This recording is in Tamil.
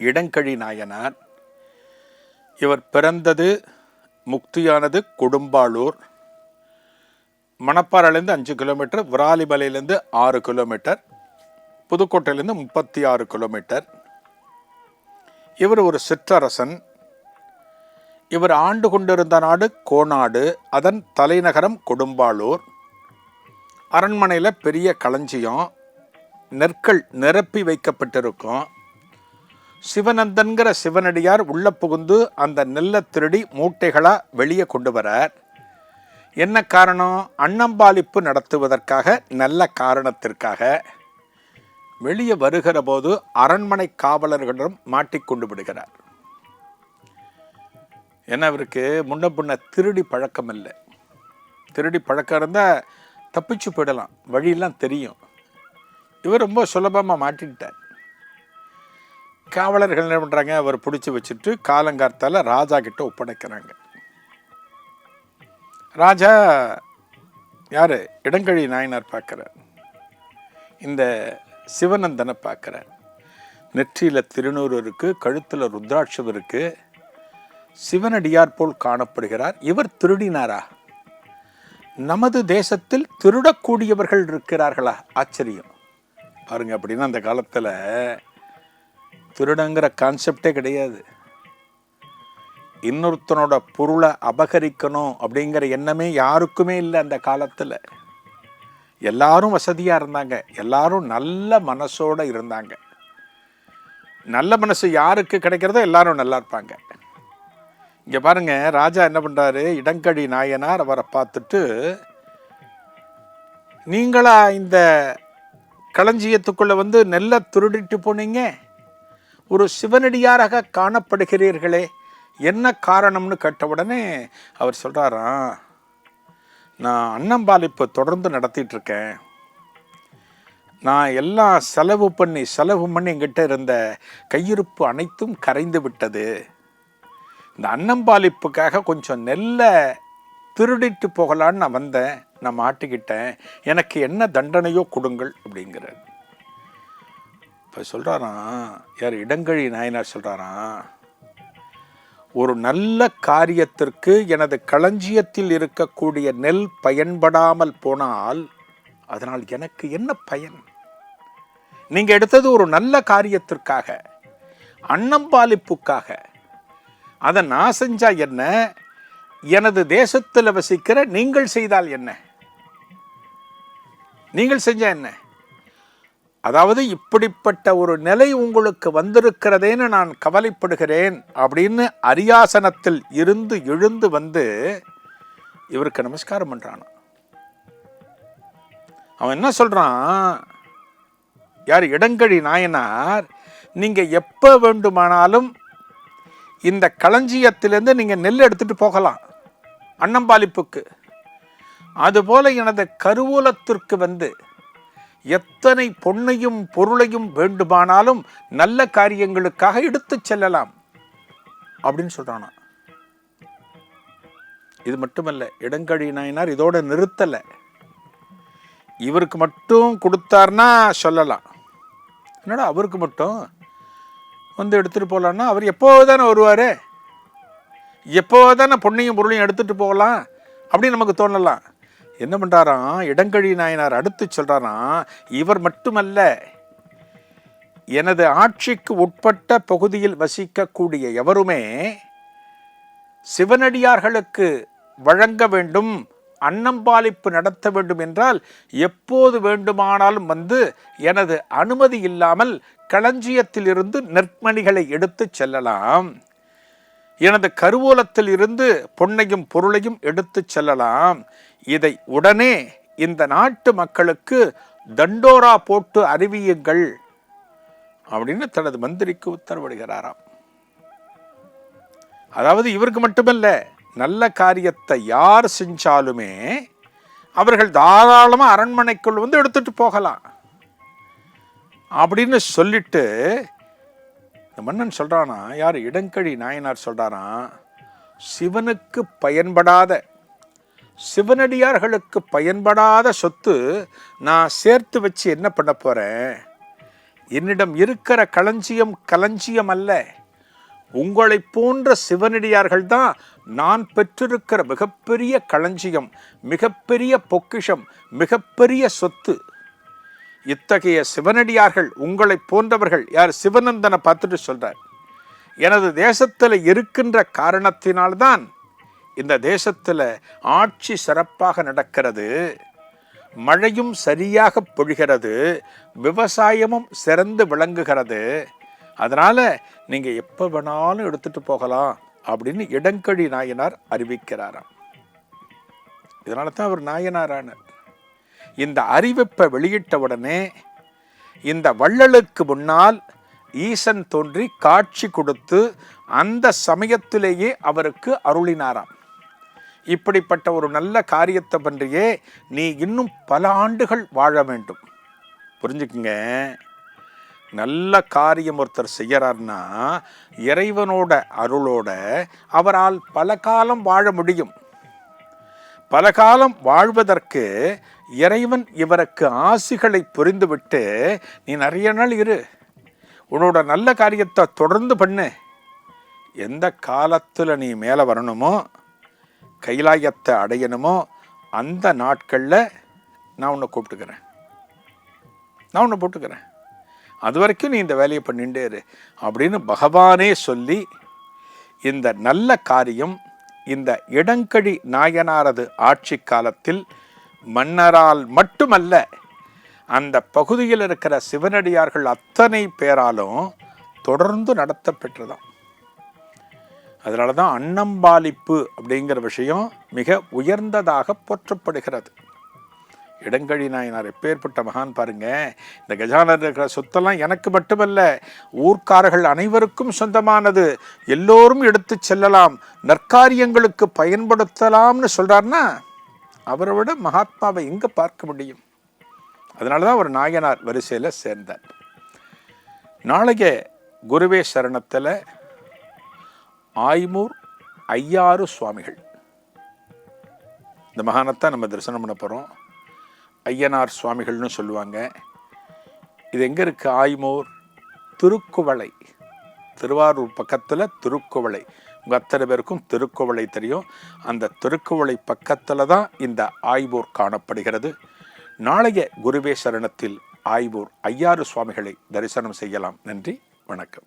இடங்கழி நாயனார். இவர் பிறந்தது முக்தியானது கொடும்பாளூர். மணப்பாறையிலேருந்து 5 கிலோமீட்டர், விராலிமலையிலேருந்து 6 கிலோமீட்டர், புதுக்கோட்டையிலேருந்து 36 கிலோமீட்டர். இவர் ஒரு சிற்றரசன். இவர் ஆண்டு கொண்டிருந்த நாடு கோநாடு, அதன் தலைநகரம் கொடும்பாளூர். அரண்மனையில் பெரிய களஞ்சியம், நெற்கள் நிரப்பி வைக்கப்பட்டிருக்கும். சிவனந்தன்கிற சிவனடியார் உள்ள புகுந்து அந்த நெல்லை திருடி மூட்டைகளாக வெளியே கொண்டு வரார். என்ன காரணம்? அன்னம்பாலிப்பு நடத்துவதற்காக, நல்ல காரணத்திற்காக. வெளியே வருகிற போது அரண்மனை காவலர்களிடம் மாட்டிக்கொண்டு விடுகிறார். ஏன்னா அவருக்கு முன்ன பின்ன திருடி பழக்கம் இல்லை. திருடி பழக்கம் இருந்தால் தப்பிச்சு போயிடலாம், வழியெல்லாம் தெரியும். இவர் ரொம்ப சுலபமாக மாட்டிக்கிட்டார். காவலர்கள் என்ன பண்ணுறாங்க, அவர் பிடிச்சி வச்சுட்டு காலங்கார்த்தால ராஜா கிட்ட ஒப்படைக்கிறாங்க. ராஜா யார்? இடங்கழி நாயனார் பார்க்குறார். இந்த சிவனந்தனை பார்க்குறார். நெற்றியில் திருநூறு இருக்குது, கழுத்தில் ருத்ராட்சம் இருக்குது. சிவனடியார் போல் காணப்படுகிறார். இவர் திருடினாரா? நமது தேசத்தில் திருடக்கூடியவர்கள் இருக்கிறார்களா? ஆச்சரியம் பாருங்க. அப்படின்னா அந்த காலத்தில் திருடங்கிற கான்செப்டே கிடையாது. இன்னொருத்தனோட பொருளை அபகரிக்கணும் அப்படிங்கிற எண்ணமே யாருக்குமே இல்லை அந்த காலத்தில். எல்லாரும் வசதியாக இருந்தாங்க, எல்லாரும் நல்ல மனசோடு இருந்தாங்க. நல்ல மனசு யாருக்கு கிடைக்கிறதோ எல்லாரும் நல்லா இருப்பாங்க. இங்கே பாருங்க, ராஜா என்ன பண்ணுறாரு, இடங்கழி நாயனார் அவரை பார்த்துட்டு, நீங்களா இந்த களஞ்சியத்துக்குள்ளே வந்து நெல்லை திருடிட்டு போனீங்க, ஒரு சிவனடியாராக காணப்படுகிறீர்களே, என்ன காரணம்னு கேட்ட உடனே அவர் சொல்கிறாராம், நான் அன்னம்பாலிப்பு தொடர்ந்து நடத்திட்டு இருக்கேன். நான் எல்லாம் செலவு பண்ணி என்கிட்ட இருந்த கையிருப்பு அனைத்தும் கரைந்து விட்டது. இந்த அன்னம்பாலிப்புக்காக கொஞ்சம் நெல்லை திருடிட்டு போகலான்னு நான் வந்தேன். நான் மாட்டிக்கிட்டேன். எனக்கு என்ன தண்டனையோ கொடுங்கள் அப்படிங்கிறார். இப்போ சொல்கிறாராம், யார்? இடங்கழி நாயனார் சொல்கிறாராம், ஒரு நல்ல காரியத்திற்கு எனது களஞ்சியத்தில் இருக்கக்கூடிய நெல் பயன்படாமல் போனால் அதனால் எனக்கு என்ன பயன்? நீங்கள் எடுத்தது ஒரு நல்ல காரியத்திற்காக, அன்னம்பாலிப்புக்காக. அதை நான் செஞ்சா என்ன? எனது தேசத்தில் வசிக்கிற நீங்கள் செய்தால் என்ன? நீங்கள் செஞ்சா என்ன? அதாவது இப்படிப்பட்ட ஒரு நிலை உங்களுக்கு வந்திருக்கிறதேன்னு நான் கவலைப்படுகிறேன் அப்படின்னு அரியாசனத்தில் இருந்து எழுந்து வந்து இவருக்கு நமஸ்காரம் பண்றான். அவன் என்ன சொல்றான், யார்? இடங்கழி நாயனார், நீங்க எப்ப வேண்டுமானாலும் இந்த களஞ்சியத்திலிருந்து நீங்க நெல் எடுத்துட்டு போகலாம் அன்னம்பாலிப்புக்கு. அதுபோல எனது கருவூலத்திற்கு வந்து எத்தனை பொன்னையும் பொருளையும் வேண்டுமானாலும் நல்ல காரியங்களுக்காக எடுத்து செல்லலாம் அப்படின்னு சொல்றானா. இது மட்டுமல்ல, இடங்கழி நாயனார் இதோட நிறுத்தல. இவருக்கு மட்டும் கொடுத்தார்னா சொல்லலாம், என்னடா அவருக்கு மட்டும் வந்து எடுத்துட்டு போகலான்னா, அவர் எப்போதானே வருவாரு, எப்போதானே பொன்னையும் பொருளையும் எடுத்துட்டு போகலாம் அப்படின்னு நமக்கு தோணலாம். என்ன பண்றாராம் இடங்கழி நாயனார்? அடுத்து சொல்றாராம், இவர் மட்டுமல்ல, எனது ஆட்சிக்கு உட்பட்ட பகுதியில் வசிக்கக்கூடிய எவருமே சிவனடியார்களுக்கு வழங்க வேண்டும், அன்னம்பாலிப்பு நடத்த வேண்டும் என்றால் எப்போது வேண்டுமானாலும் வந்து எனது அனுமதி இல்லாமல் களஞ்சியத்தில் இருந்து நெற்மணிகளை எடுத்து செல்லலாம், எனது கருவூலத்தில் இருந்து பொன்னையும் பொருளையும் எடுத்து செல்லலாம். இதை உடனே இந்த நாட்டு மக்களுக்கு தண்டோரா போட்டு அறிவியுங்கள் அப்படின்னு தனது மந்திரிக்கு உத்தரவிடுகிறாராம். அதாவது இவருக்கு மட்டுமல்ல, நல்ல காரியத்தை யார் செஞ்சாலுமே அவர்கள் தாராளமாக அரண்மனைக்குள் வந்து எடுத்துட்டு போகலாம் அப்படின்னு சொல்லிட்டு இந்த மன்னன் சொல்றானா, யார்? இடங்கழி நாயனார் சொல்றாராம், சிவனுக்கு பயன்படாத, சிவனடியார்களுக்கு பயன்படாத சொத்து நான் சேர்த்து வச்சு என்ன பண்ண போறேன்? என்னிடம் இருக்கிற களஞ்சியம் களஞ்சியம் அல்ல. உங்களை போன்ற சிவனடியார்கள் தான் நான் பெற்றிருக்கிற மிகப்பெரிய களஞ்சியம், மிகப்பெரிய பொக்கிஷம், மிகப்பெரிய சொத்து. இத்தகைய சிவனடியார்கள் உங்களை போன்றவர்கள் யார்? சிவனந்தனை பார்த்துட்டு சொல்றார், எனது தேசத்தில் இருக்கின்ற காரணத்தினால்தான் இந்த தேசத்தில் ஆட்சி சிறப்பாக நடக்கிறது, மழையும் சரியாக பொழிகிறது, விவசாயமும் சிறந்து விளங்குகிறது. அதனால நீங்க எப்ப வேணாலும் எடுத்துட்டு போகலாம் அப்படின்னு இடங்கழி நாயனார் அறிவிக்கிறாராம். இதனால தான் அவர் நாயனாரானார். இந்த அறிவிப்பை வெளியிட்ட உடனே இந்த வள்ளலுக்கு முன்னால் ஈசன் தோன்றி காட்சி கொடுத்து அந்த சமயத்திலேயே அவருக்கு அருளினாராம். இப்படிப்பட்ட ஒரு நல்ல காரியத்தை பற்றியே நீ இன்னும் பல ஆண்டுகள் வாழ வேண்டும். புரிஞ்சுக்குங்க, நல்ல காரியம் ஒருத்தர் செய்யறார்னா இறைவனோட அருளோட அவரால் பல காலம் வாழ முடியும். பல காலம் வாழ்வதற்கு இறைவன் இவருக்கு ஆசிகளை புரிந்துவிட்டு, நீ நிறைய நாள் இரு, உன்னோட நல்ல காரியத்தை தொடர்ந்து பண்ணு, எந்த காலத்தில் நீ மேலே வரணுமோ கைலாயத்தை அடையணுமோ அந்த நாட்களில் நான் உன்னை கூப்பிட்டுக்கிறேன், நான் உன்னை போட்டுக்கிறேன், அது வரைக்கும் நீ இந்த வேலையை பண்ணிட்டே இரு அப்படின்னு பகவானே சொல்லி இந்த நல்ல காரியம் இந்த இடங்கழி நாயனாரது ஆட்சி காலத்தில் மன்னரால் மட்டுமல்ல, அந்த பகுதியில் இருக்கிற சிவனடியார்கள் அத்தனை பேராலும் தொடர்ந்து நடத்தப்பெற்றதாம். அதனால தான் அன்னம்பாலிப்பு அப்படிங்கிற விஷயம் மிக உயர்ந்ததாக போற்றப்படுகிறது. இடங்கழி நாயனார் எப்பேற்பட்ட மகான் பாருங்க. இந்த கஜானன் இருக்கிற சொத்தெல்லாம் எனக்கு மட்டுமல்ல, ஊர்க்காரர்கள் அனைவருக்கும் சொந்தமானது, எல்லோரும் எடுத்து செல்லலாம், நற்காரியங்களுக்கு பயன்படுத்தலாம்னு சொல்றாருன்னா அவரை விட மகாத்மாவை எங்க பார்க்க முடியும்? அதனாலதான் அவர் நாயனார் வரிசையில சேர்ந்தார். நாளைய குருவே சரணத்துல ஆய்மூர் ஐயாறு சுவாமிகள், இந்த மகானத்தான் நம்ம தரிசனம் பண்ண போறோம். ஐயனார் சுவாமிகள்னு சொல்லுவாங்க. இது எங்க இருக்கு? ஆய்மூர் திருக்குவளை, திருவாரூர் பக்கத்துல திருக்குவளை. உங்க அத்தனை பேருக்கும் திருக்குவளை தெரியும். அந்த திருக்குவளை பக்கத்துல தான் இந்த ஆய்மூர் காணப்படுகிறது. நாளைய குருவே சரணத்தில் ஆய்மூர் ஐயாறு சுவாமிகளை தரிசனம் செய்யலாம். நன்றி, வணக்கம்.